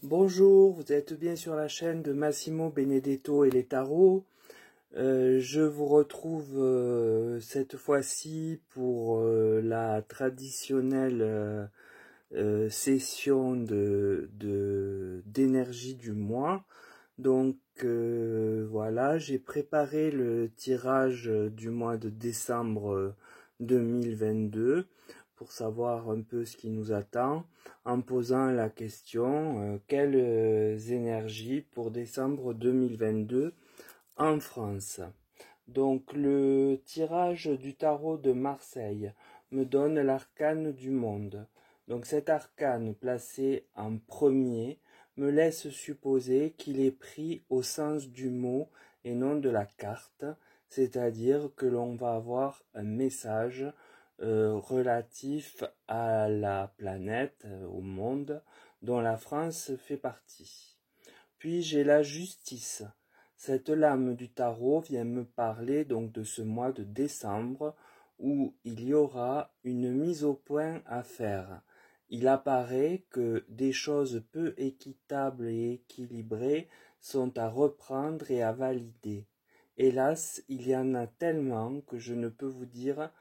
Bonjour, vous êtes bien sur la chaîne de Massimo Benedetto et les tarots. Je vous retrouve cette fois-ci pour la traditionnelle session d'énergie du mois. Donc voilà, j'ai préparé le tirage du mois de décembre 2022 pour savoir un peu ce qui nous attend, en posant la question quelles énergies pour décembre 2022 en France. Donc le tirage du tarot de Marseille me donne l'arcane du monde. Donc cet arcane placé en premier me laisse supposer qu'il est pris au sens du mot et non de la carte, c'est-à-dire que l'on va avoir un message relatif à la planète, au monde, dont la France fait partie. Puis j'ai la justice. Cette lame du tarot vient me parler donc de ce mois de décembre où il y aura une mise au point à faire. Il apparaît que des choses peu équitables et équilibrées sont à reprendre et à valider. Hélas, il y en a tellement que je ne peux vous dire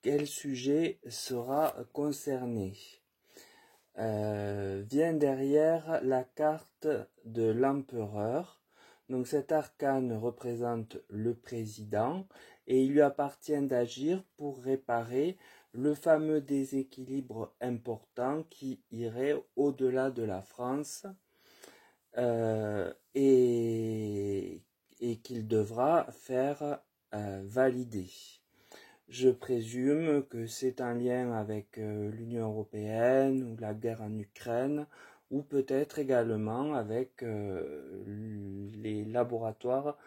quel sujet sera concerné. Vient derrière la carte de l'empereur. Donc cet arcane représente le président et il lui appartient d'agir pour réparer le fameux déséquilibre important qui irait au-delà de la France et qu'il devra faire valider. Je présume que c'est un lien avec l'Union européenne ou la guerre en Ukraine ou peut-être également avec les laboratoires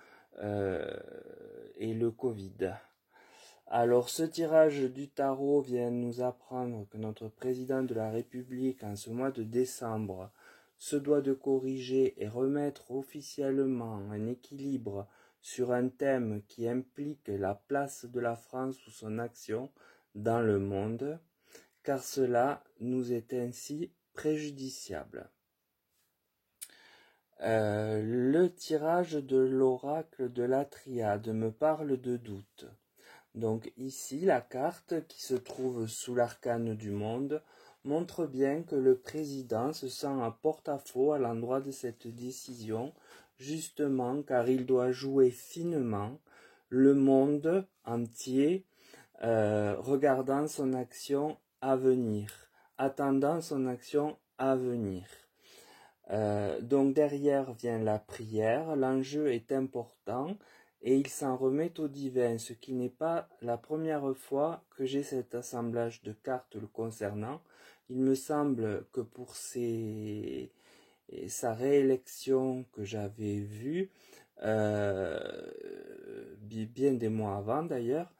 et le Covid. Alors ce tirage du tarot vient nous apprendre que notre président de la République en ce mois de décembre se doit de corriger et remettre officiellement un équilibre sur un thème qui implique la place de la France ou son action dans le monde, car cela nous est ainsi préjudiciable. Le tirage de l'oracle de la triade me parle de doute. Donc ici, la carte qui se trouve sous l'arcane du monde montre bien que le président se sent en porte-à-faux à l'endroit de cette décision, justement car il doit jouer finement le monde entier, regardant son action à venir, attendant son action à venir. Donc derrière vient la prière, l'enjeu est important et il s'en remet au divin, ce qui n'est pas la première fois que j'ai cet assemblage de cartes le concernant. Il me semble que pour sa réélection que j'avais vue, bien des mois avant d'ailleurs,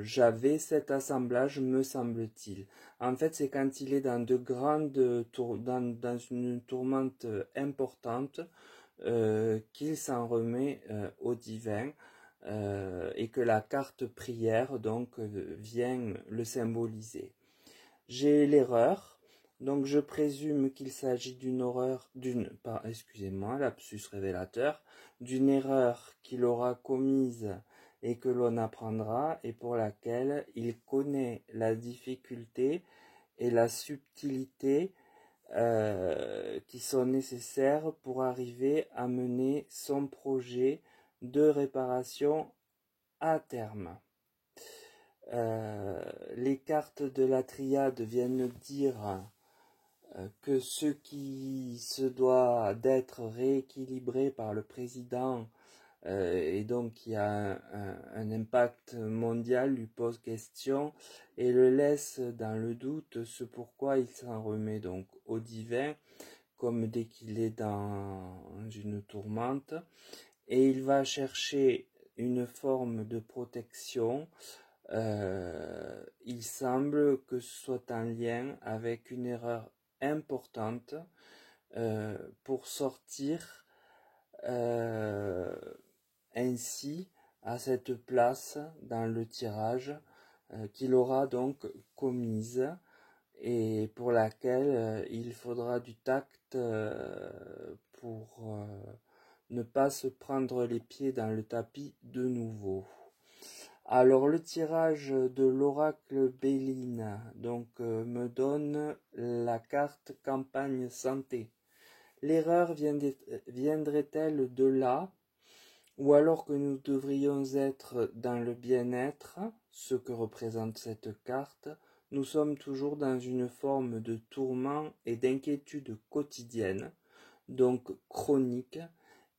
j'avais cet assemblage, me semble-t-il. En fait, c'est quand il est dans de grandes dans une tourmente importante qu'il s'en remet au divin et que la carte prière donc vient le symboliser. J'ai l'erreur, donc je présume qu'il s'agit excusez-moi, lapsus révélateur, d'une erreur qu'il aura commise et que l'on apprendra et pour laquelle il connaît la difficulté et la subtilité qui sont nécessaires pour arriver à mener son projet de réparation à terme. Les cartes de la triade viennent dire que ce qui se doit d'être rééquilibré par le président et donc qui a un impact mondial lui pose question et le laisse dans le doute, ce pourquoi il s'en remet donc au divin comme dès qu'il est dans une tourmente et il va chercher une forme de protection. Il semble que ce soit un lien avec une erreur importante pour sortir ainsi à cette place dans le tirage qu'il aura donc commise et pour laquelle il faudra du tact pour ne pas se prendre les pieds dans le tapis de nouveau. Alors le tirage de l'oracle Béline me donne la carte campagne santé. L'erreur viendrait-elle de là, ou alors que nous devrions être dans le bien-être, ce que représente cette carte? Nous sommes toujours dans une forme de tourment et d'inquiétude quotidienne, donc chronique,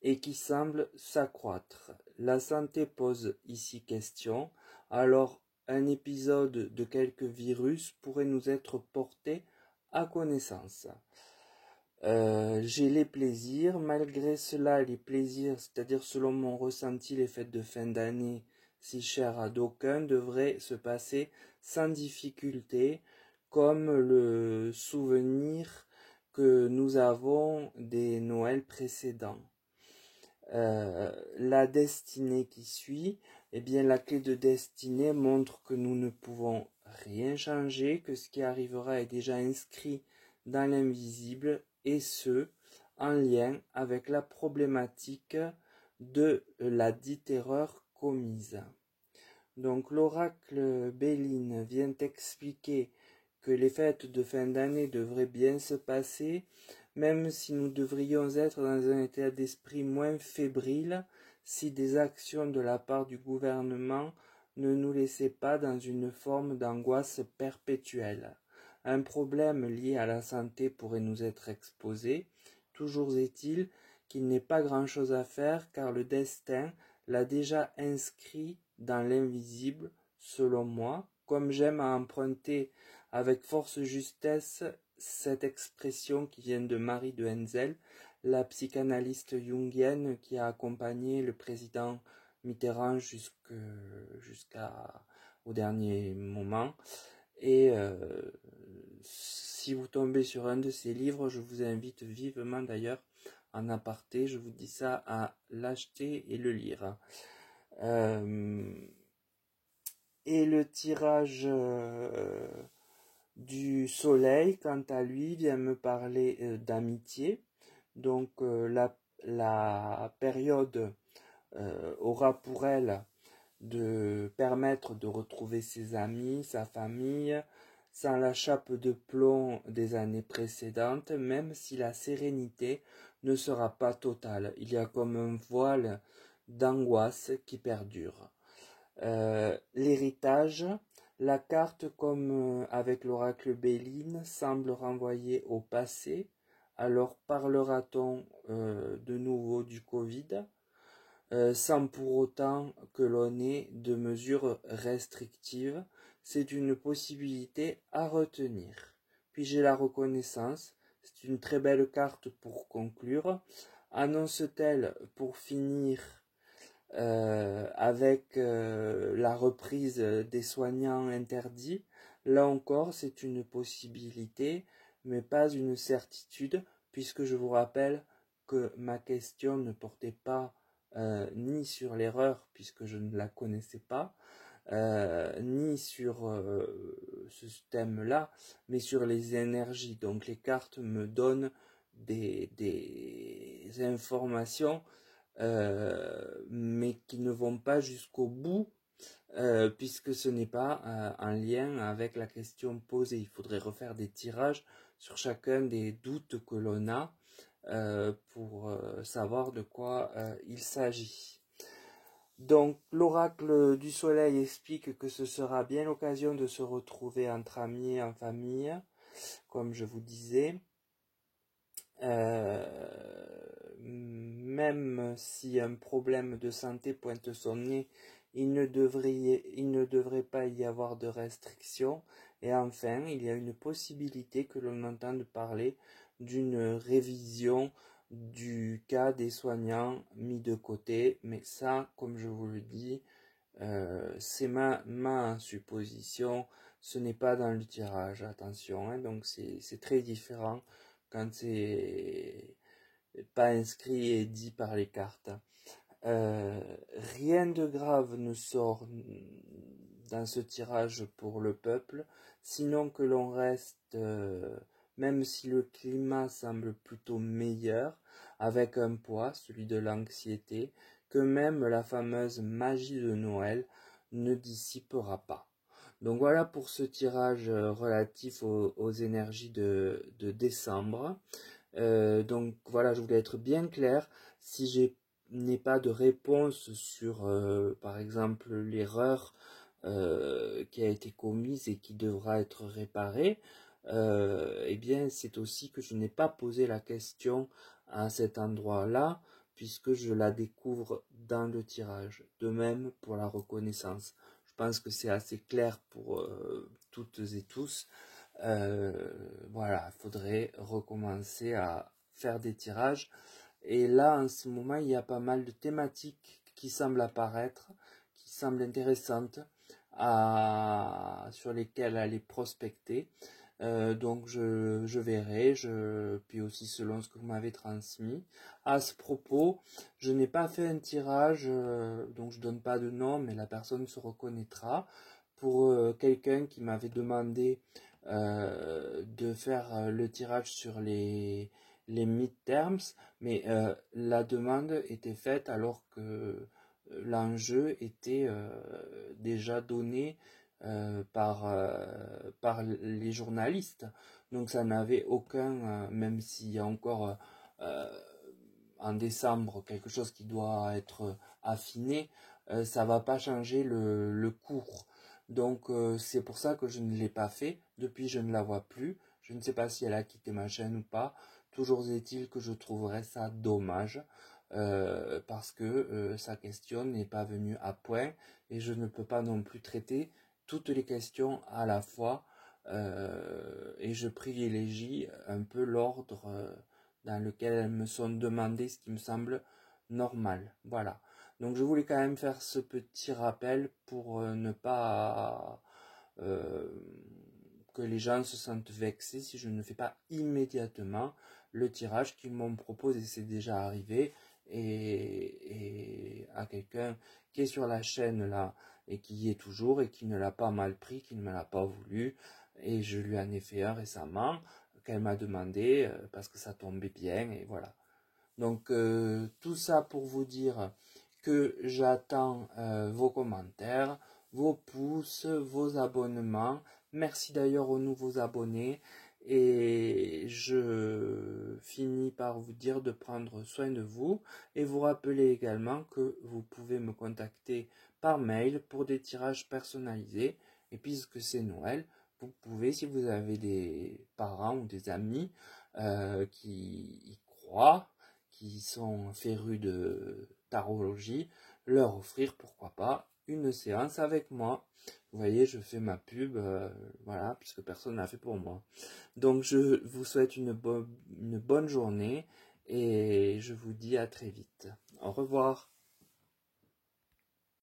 et qui semble s'accroître. La santé pose ici question, alors un épisode de quelques virus pourrait nous être porté à connaissance. J'ai les plaisirs, malgré cela les plaisirs, c'est-à-dire selon mon ressenti les fêtes de fin d'année, si chères à d'aucuns, devraient se passer sans difficulté, comme le souvenir que nous avons des Noëls précédents. La destinée qui suit, eh bien la clé de destinée montre que nous ne pouvons rien changer, que ce qui arrivera est déjà inscrit dans l'invisible, et ce, en lien avec la problématique de la dite erreur commise. Donc l'oracle Béline vient expliquer que les fêtes de fin d'année devraient bien se passer, même si nous devrions être dans un état d'esprit moins fébrile si des actions de la part du gouvernement ne nous laissaient pas dans une forme d'angoisse perpétuelle. Un problème lié à la santé pourrait nous être exposé. Toujours est-il qu'il n'est pas grand-chose à faire car le destin l'a déjà inscrit dans l'invisible, selon moi, comme j'aime à emprunter avec force justesse cette expression qui vient de Marie de Henzel, la psychanalyste jungienne qui a accompagné le président Mitterrand jusqu'au dernier moment. Et si vous tombez sur un de ces livres, je vous invite vivement d'ailleurs, en aparté, je vous dis ça, à l'acheter et le lire. Et le tirage du soleil, quant à lui, vient me parler d'amitié. Donc la période aura pour elle de permettre de retrouver ses amis, sa famille, sans la chape de plomb des années précédentes, même si la sérénité ne sera pas totale. Il y a comme un voile d'angoisse qui perdure. L'héritage, la carte, comme avec l'oracle Béline, semble renvoyer au passé. Alors parlera-t-on de nouveau du Covid, sans pour autant que l'on ait de mesures restrictives? C'est une possibilité à retenir. Puis j'ai la reconnaissance, c'est une très belle carte pour conclure. Annonce-t-elle pour finir avec la reprise des soignants interdits? Là encore, c'est une possibilité, mais pas une certitude, puisque je vous rappelle que ma question ne portait pas ni sur l'erreur, puisque je ne la connaissais pas, ni sur ce thème-là, mais sur les énergies. Donc les cartes me donnent des informations mais qui ne vont pas jusqu'au bout, puisque ce n'est pas en lien avec la question posée. Il faudrait refaire des tirages sur chacun des doutes que l'on a pour savoir de quoi il s'agit. Donc l'oracle du soleil explique que ce sera bien l'occasion de se retrouver entre amis et en famille, comme je vous disais. Même si un problème de santé pointe son nez, il ne devrait pas y avoir de restrictions. Et enfin, il y a une possibilité que l'on entende parler d'une révision du cas des soignants mis de côté. Mais ça, comme je vous le dis, c'est ma supposition, ce n'est pas dans le tirage, attention, hein, donc c'est très différent quand c'est pas inscrit et dit par les cartes. Rien de grave ne sort dans ce tirage pour le peuple, sinon que l'on reste, même si le climat semble plutôt meilleur, avec un poids, celui de l'anxiété, que même la fameuse magie de Noël ne dissipera pas. Donc voilà pour ce tirage relatif aux énergies de décembre. Donc voilà, je voulais être bien clair. Si je n'ai pas de réponse sur, par exemple, l'erreur qui a été commise et qui devra être réparée, eh bien, c'est aussi que je n'ai pas posé la question à cet endroit-là, puisque je la découvre dans le tirage. De même pour la reconnaissance. Je pense que c'est assez clair pour toutes et tous. Voilà, il faudrait recommencer à faire des tirages. Et là, en ce moment, il y a pas mal de thématiques qui semblent apparaître, qui semblent intéressantes, sur lesquelles aller prospecter. Donc je verrai, puis aussi selon ce que vous m'avez transmis. À ce propos, je n'ai pas fait un tirage, donc je donne pas de nom, mais la personne se reconnaîtra, pour quelqu'un qui m'avait demandé de faire le tirage sur les midterms, mais la demande était faite alors que l'enjeu était déjà donné par les journalistes. Donc ça n'avait aucun, même s'il y a encore euh, en décembre quelque chose qui doit être affiné, ça va pas changer le cours. Donc c'est pour ça que je ne l'ai pas fait. Depuis, je ne la vois plus. Je ne sais pas si elle a quitté ma chaîne ou pas. Toujours est-il que je trouverais ça dommage, parce que sa question n'est pas venue à point et je ne peux pas non plus traiter toutes les questions à la fois, et je privilégie un peu l'ordre dans lequel elles me sont demandées, ce qui me semble normal. Voilà. Donc je voulais quand même faire ce petit rappel pour ne pas euh, que les gens se sentent vexés si je ne fais pas immédiatement le tirage qu'ils m'ont proposé. C'est déjà arrivé, et à quelqu'un qui est sur la chaîne là et qui y est toujours et qui ne l'a pas mal pris, qui ne me l'a pas voulu, et je lui en ai fait un récemment qu'elle m'a demandé parce que ça tombait bien, et voilà. Donc tout ça pour vous dire que j'attends vos commentaires, vos pouces, vos abonnements. Merci d'ailleurs aux nouveaux abonnés. Et je finis par vous dire de prendre soin de vous et vous rappeler également que vous pouvez me contacter par mail pour des tirages personnalisés. Et puisque c'est Noël, vous pouvez, si vous avez des parents ou des amis qui y croient, qui sont férus de tarologie, leur offrir, pourquoi pas, une séance avec moi. Vous voyez, je fais ma pub, voilà, puisque personne n'a fait pour moi. Donc je vous souhaite une bonne journée et je vous dis à très vite. Au revoir.